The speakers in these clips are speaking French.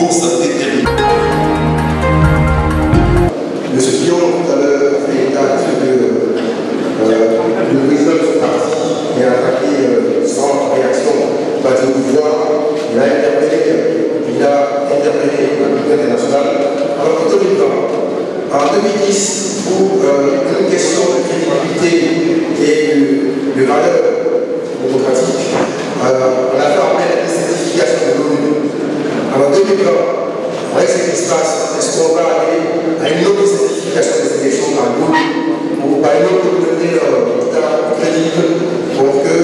force déterminée. M. Fillon, tout à l'heure, a fait état que le président de son parti est attaqué sans réaction par le pouvoir. Il a interpellé la communauté internationale. Alors, en 2010, pour une question de crédibilité et de valeur démocratique, on a fait appel à la certification de l'ONU. Alors, 2020, avec ce qui se passe, est-ce qu'on va aller à une autre certification des élections par l'ONU ou par une autre communauté crédible pour que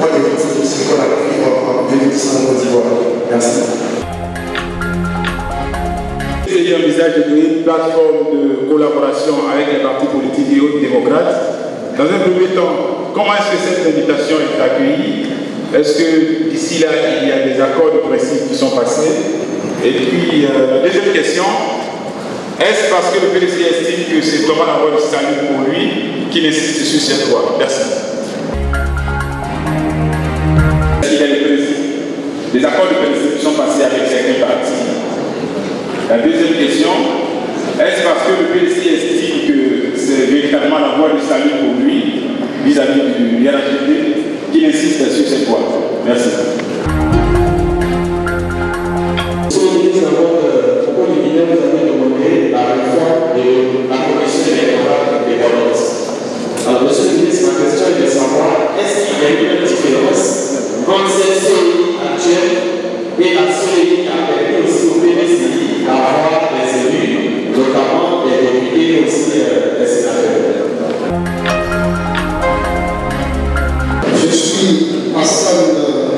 pour les ce qu'on a pris en 2010 en Côte d'Ivoire? Merci. Il envisage de créer une plateforme de collaboration avec les partis politiques et autres démocrates. Dans un premier temps, comment est-ce que cette invitation est accueillie? Est-ce que d'ici là, il y a des accords de principe qui sont passés? Et puis, la deuxième question, est-ce parce que le PDC estime que c'est vraiment la voie du salut pour lui qu'il insiste sur cette voie? Merci. Il y a des accords de principe qui sont passés avec certains partis. La deuxième question, est-ce parce que le PDC estime que c'est véritablement la voie du salut pour lui vis-à-vis du RHDP qu'il insiste sur cette voie? Merci. Monsieur le ministre, au ministère, vous avez demandé la réforme de la commission électorale indépendante. Alors, monsieur le ministre, ma question est de savoir est-ce qu'il y a une différence entre cette CEI actuelle et la CEI qui a permis aussi au PDCI d'avoir des élus, notamment des députés et aussi des sénateurs? Je suis Hassan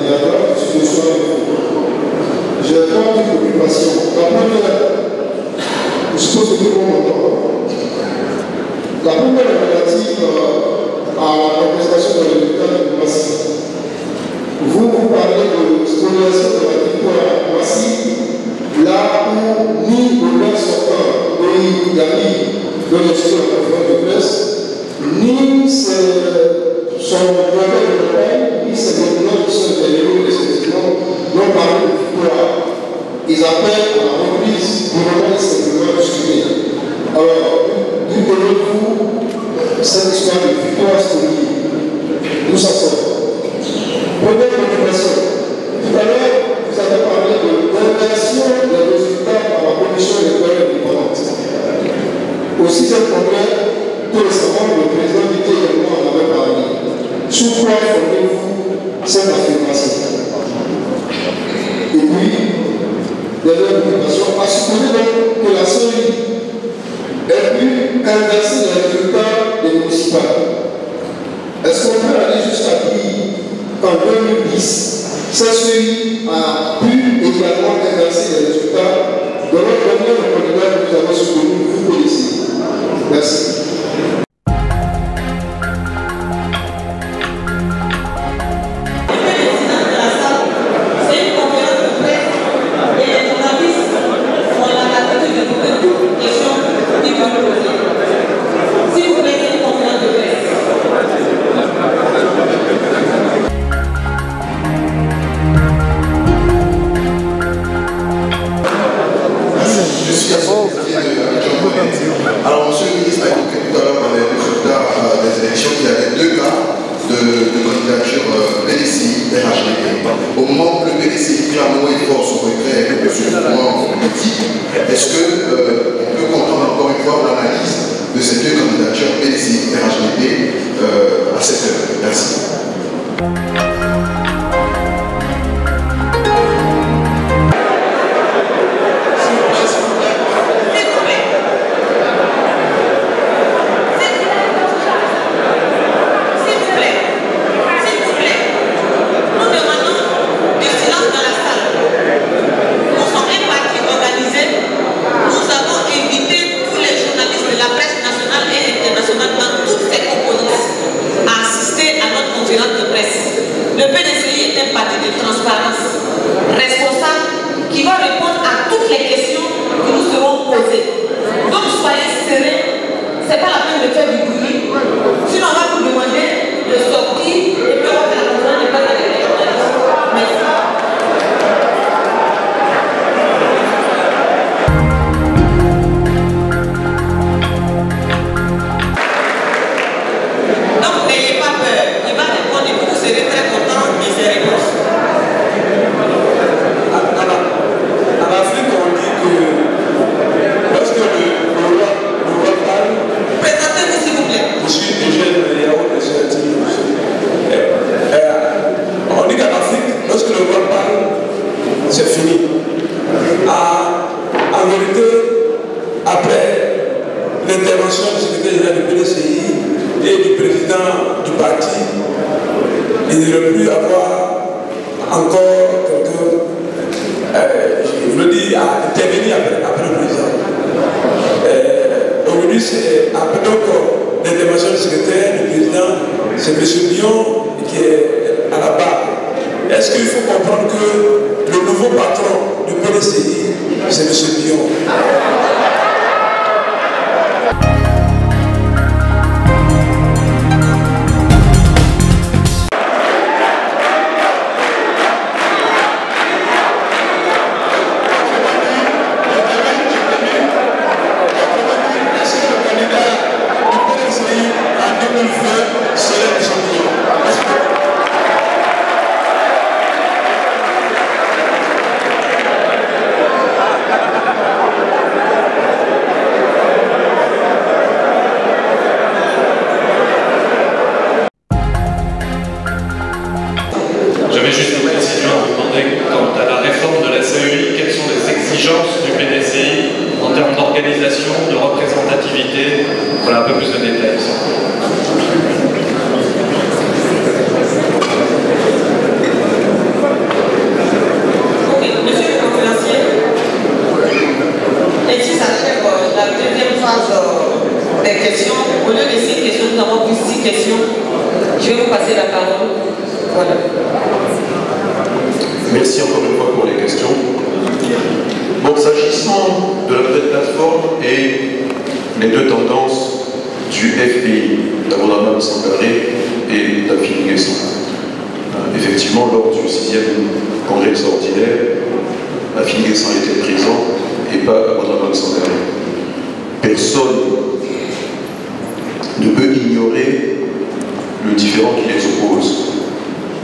Niadra, je suis le soir de j'ai trois préoccupations. La première, je suppose que tout le monde entend. La première est relative à la contestation des résultats de Massy. Vous parlez de spoliation de la victoire à Massy, là où ni le maire sortant, Moïse Yami, dont je suis en conférence de presse, ni son directeur de campagne, ni ses gouverneurs qui sont intervenus respectivement, n'ont parlé de victoire. Ils appellent à la reprise du moment de simplement discuter. Alors, d'où donnez-vous cette histoire de victoire historique? D'où ça sort? Première préoccupation. Tout à l'heure, vous avez parlé de l'inversion des résultats par la commission électorale indépendante. Aussi, cette première, tout récemment, le président Vité également en avait parlé. Sur quoi fondez-vous cette affirmation? Et puis, dernière préoccupation, à supposer donc que la CEI ait pu inverser les résultats des municipales. Est-ce qu'on peut aller jusqu'à dire qu'en 2010, cette CEI a pu également inverser les résultats de notre dernier candidat que nous avons soutenu, vous connaissez? Merci. Alors, monsieur le ministre a évoqué tout à l'heure dans les résultats des élections qu'il y avait deux cas de candidature PDCI et RHDP. Au moment où le PDCI clairement et fort son retrait et que monsieur le mouvement politique, est-ce qu'on peut comprendre encore une fois l'analyse de ces deux candidatures PDCI et RHDP à cette heure? Merci. c'est fini. En vérité, après l'intervention du secrétaire général du PDCI et du président du parti, il ne devrait plus avoir encore quelqu'un, je le dis, à intervenir après le président. Aujourd'hui, c'est après donc l'intervention du secrétaire, du président, c'est M. Dion qui est à la barre. Est-ce qu'il faut comprendre que le nouveau patron du PDCI, c'est M. Dion? J'avais juste une précision à vous demander quant à la réforme de la CEI, quelles sont les exigences du PDCI en termes d'organisation, de représentativité? Voilà, un peu plus de détails. Ok, monsieur le conférencier, ainsi s'achève la deuxième phase des questions. Au lieu de 6 questions, nous avons plus 6 questions. Je vais vous passer la parole. Voilà. Merci encore une fois pour les questions. Bon, s'agissant de la plateforme et les deux tendances du FPI, d'Abraham Sangaré et d'Afine Guesson. Effectivement, lors du 6e congrès extraordinaire, Afine Guesson était présent et pas Abraham Sangaré. Personne ne peut ignorer le différend qui les oppose.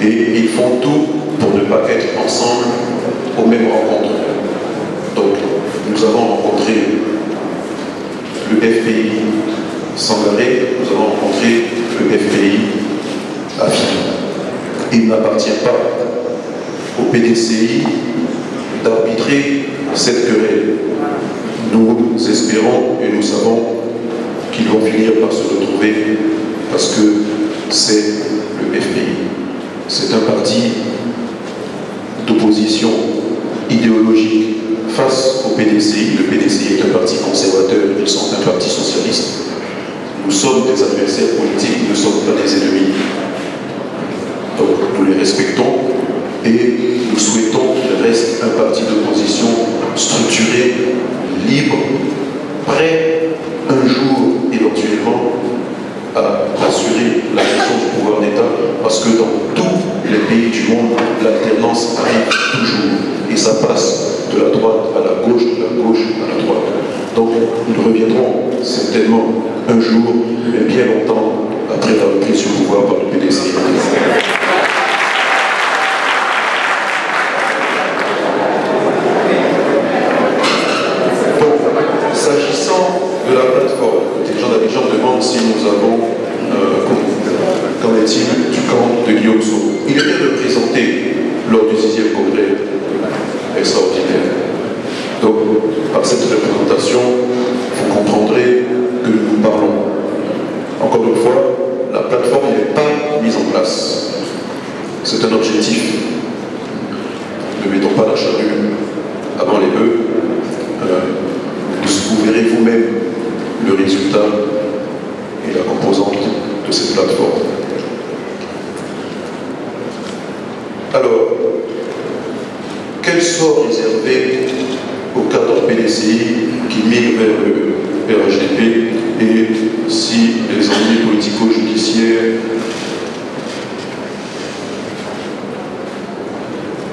Et ils font tout pour ne pas être ensemble aux mêmes rencontres. Donc, nous avons rencontré le FPI Sangaré, nous avons rencontré le FPI Afine. Il n'appartient pas au PDCI d'arbitrer cette querelle. Nous espérons et nous savons qu'ils vont finir par se retrouver parce que c'est le FPI. C'est un parti d'opposition idéologique face au PDCI. Le PDCI est un parti conservateur, ils sont un parti socialiste. Nous sommes des adversaires politiques, nous ne sommes pas des ennemis. Donc nous les respectons et nous souhaitons qu'il reste un parti d'opposition structuré, libre, prêt un jour éventuellement à assurer la gestion du pouvoir d'État, parce que dans tous les pays du monde, l'alternance arrive toujours, et ça passe de la droite à la gauche, de la gauche à la droite. Donc nous reviendrons certainement un jour, mais bien longtemps après la reprise du pouvoir par le PDCI. S'agissant de la plateforme, les gens d'Abidjan demandent si nous avons, qu'en est-il du camp de Guillaume Soro. Il était représenté lors du 6e congrès extraordinaire. Donc, par cette représentation, vous comprendrez que nous parlons. Encore une fois, la plateforme n'est pas mise en place. C'est un objectif. Ne mettons pas la charrue avant les bœufs. Vous verrez vous-même le résultat et la composante de cette plateforme. Alors, quel sort réservé au cadre PDCI qui migre vers le RHDP et si les ennuis politico-judiciaires.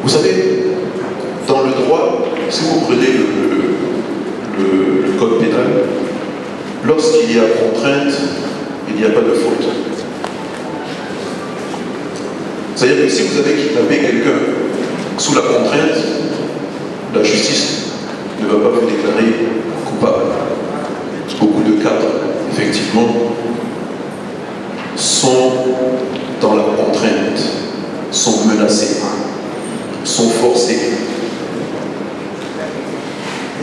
Vous savez, dans le droit, si vous prenez le code pénal, lorsqu'il y a contrainte, il n'y a pas de faute. C'est-à-dire que si vous avez kidnappé quelqu'un sous la contrainte, la justice ne va pas vous déclarer coupable. Beaucoup de cadres, effectivement, sont dans la contrainte, sont menacés, sont forcés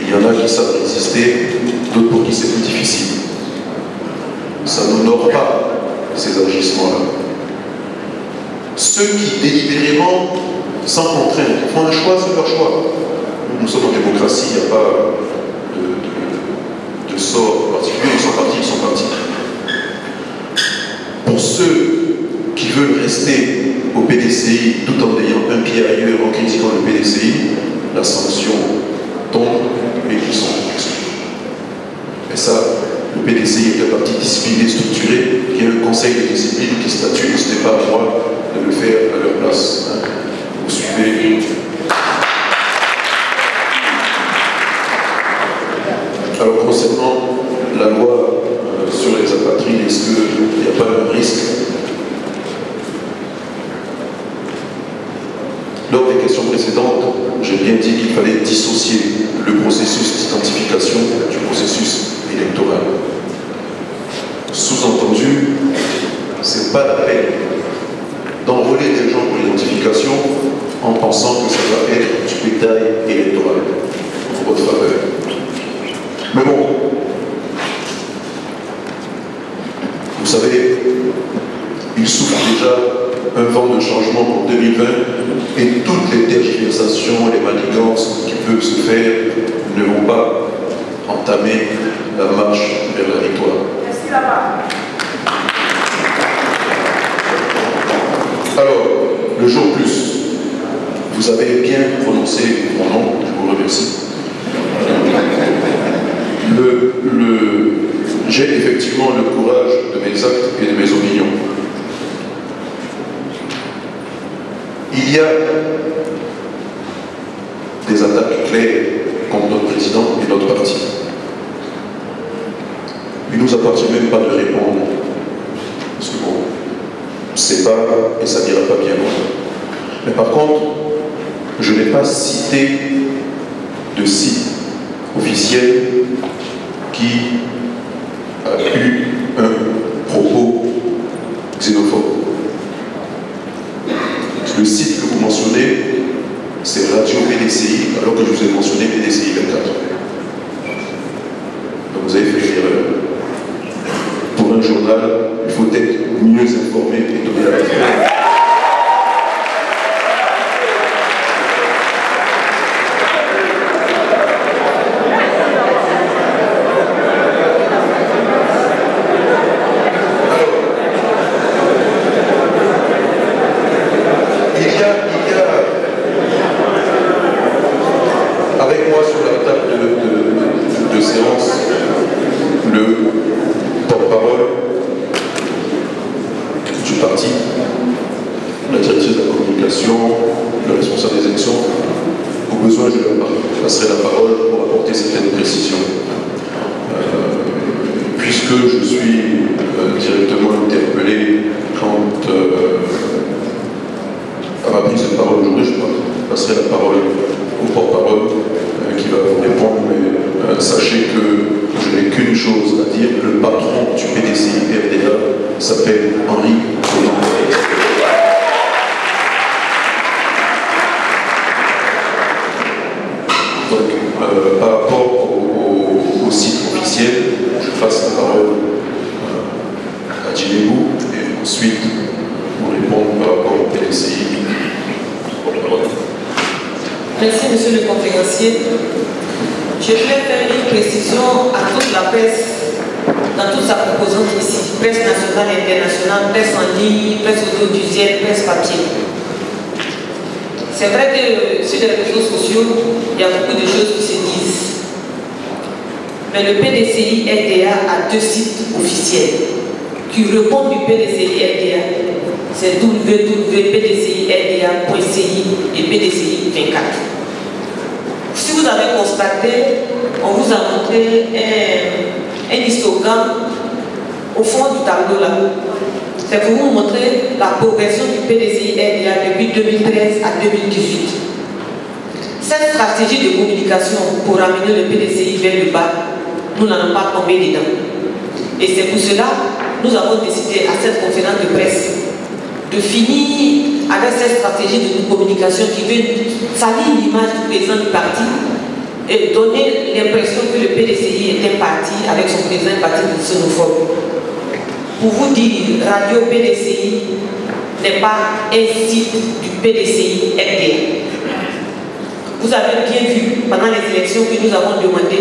Il y en a qui savent résister, d'autres pour qui c'est plus difficile. Ça n'honore pas ces agissements-là. Ceux qui délibérément, sans contrainte, font un choix, c'est leur choix. Nous sommes en démocratie, il n'y a pas de sort particulier, ils sont partis. Pour ceux qui veulent rester au PDCI tout en ayant un pied ailleurs, en critiquant le PDCI, la sanction tombe et ils sont exclus. Et ça, le PDCI est un parti discipliné, structuré, qui a un conseil de discipline qui statue, ce n'est pas à moi de le faire à leur place. Vous suivez. Alors concernant la loi sur les apatrides, est-ce qu'il n'y a pas un risque? Lors des questions précédentes, j'ai bien dit qu'il fallait dissocier le processus d'identification du processus électoral. Sous-entendu, ce n'est pas la peine d'enrôler des gens pour l'identification en pensant que ça va être du bétail électoral en votre faveur. Mais bon, vous savez, il souffle déjà un vent de changement pour 2020 et toutes les tergiversations, les manigances qui peuvent se faire ne vont pas entamer la marche vers la victoire. Merci là-bas. Alors, le jour plus, vous avez bien prononcé mon nom, je vous remercie. J'ai effectivement le courage de mes actes et de mes opinions. Il y a des attaques claires contre notre président et notre parti. Il ne nous appartient même pas de répondre. Parce que bon, c'est pas et ça n'ira pas bien loin. Mais par contre, je n'ai pas cité de site officiel qui a eu un propos xénophobe. Le site que vous mentionnez, c'est Radio PDCI, alors que je vous ai mentionné PDCI 24. Donc vous avez fait une erreur. Pour un journal, il faut être mieux informé et donner la référence. C'est vrai que sur les réseaux sociaux, il y a beaucoup de choses qui se disent. Mais le PDCI RDA a deux sites officiels qui répondent du PDCI RDA. C'est www.pdcirda.ci et PDCI 24. Si vous avez constaté, on vous a montré un histogramme au fond du tableau là. C'est pour vous montrer la progression du PDCI RDA depuis 2013 à 2018. Cette stratégie de communication pour amener le PDCI vers le bas, nous n'en avons pas tombé dedans. Et c'est pour cela que nous avons décidé à cette conférence de presse de finir avec cette stratégie de communication qui veut salir l'image du président du parti et donner l'impression que le PDCI est un parti avec son président, un parti xénophobe. Pour vous dire, Radio PDCI n'est pas un site du PDCI FDR. Vous avez bien vu pendant les élections que nous avons demandé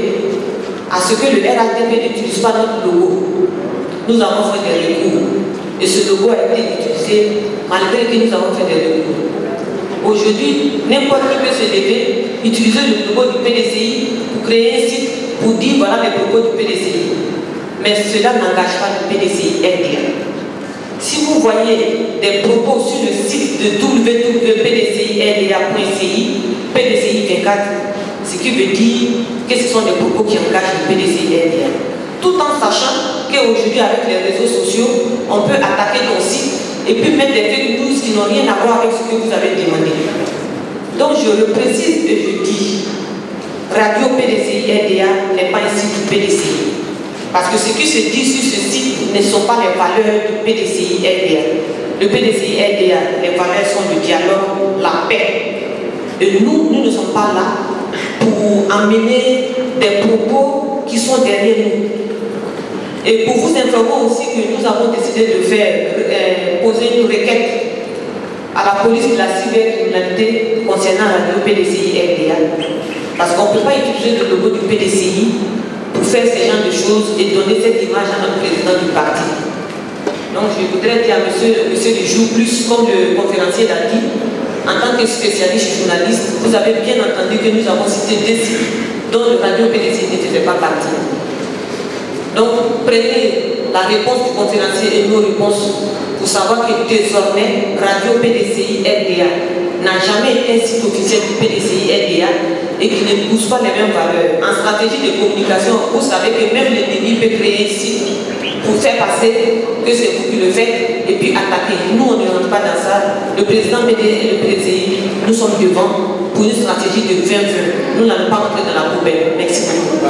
à ce que le RATP n'utilise pas notre logo. Nous avons fait des recours et ce logo a été utilisé malgré que nous avons fait des recours. Aujourd'hui, n'importe qui peut se lever, utiliser le logo du PDCI pour créer un site pour dire voilà les propos du PDCI. Mais cela n'engage pas le PDCI FDR. Si vous voyez des propos sur le site de www.pdcifdr.ci, PDCI 24, ce qui veut dire que ce sont des propos qui engagent le PDCI FDR. Tout en sachant qu'aujourd'hui, avec les réseaux sociaux, on peut attaquer ton site et puis mettre des fake news qui n'ont rien à voir avec ce que vous avez demandé. Donc je le précise et je dis, Radio PDCI FDR n'est pas un site du PDCI. Parce que ce qui se dit sur ce site ne sont pas les valeurs du PDCI FDR. Le PDCI FDR, les valeurs sont le dialogue, la paix. Et nous ne sommes pas là pour emmener des propos qui sont derrière nous. Et pour vous informer aussi que nous avons décidé de faire poser une requête à la police de la cybercriminalité concernant la PDCI FDR. Parce qu'on ne peut pas utiliser le logo du PDCI pour faire ce genre de choses et donner cette image à notre président du parti. Donc je voudrais dire à monsieur Lejoux, plus comme le conférencier l'a dit, en tant que spécialiste journaliste, vous avez bien entendu que nous avons cité des sites dont le radio PDCI ne faisait pas partie. Donc prenez la réponse du conférencier et nos réponses pour savoir que désormais Radio PDCI FDR n'a jamais été un site officiel du PDCI FDR et qui ne pousse pas les mêmes valeurs. En stratégie de communication, vous savez que même l'ennemi peut créer un site pour faire passer que c'est vous qui le faites et puis attaquer. Nous, on ne rentre pas dans ça. Le président PD et le PDCI, nous sommes devant pour une stratégie de 20-20. Nous n'allons pas rentrer dans la poubelle. Merci beaucoup.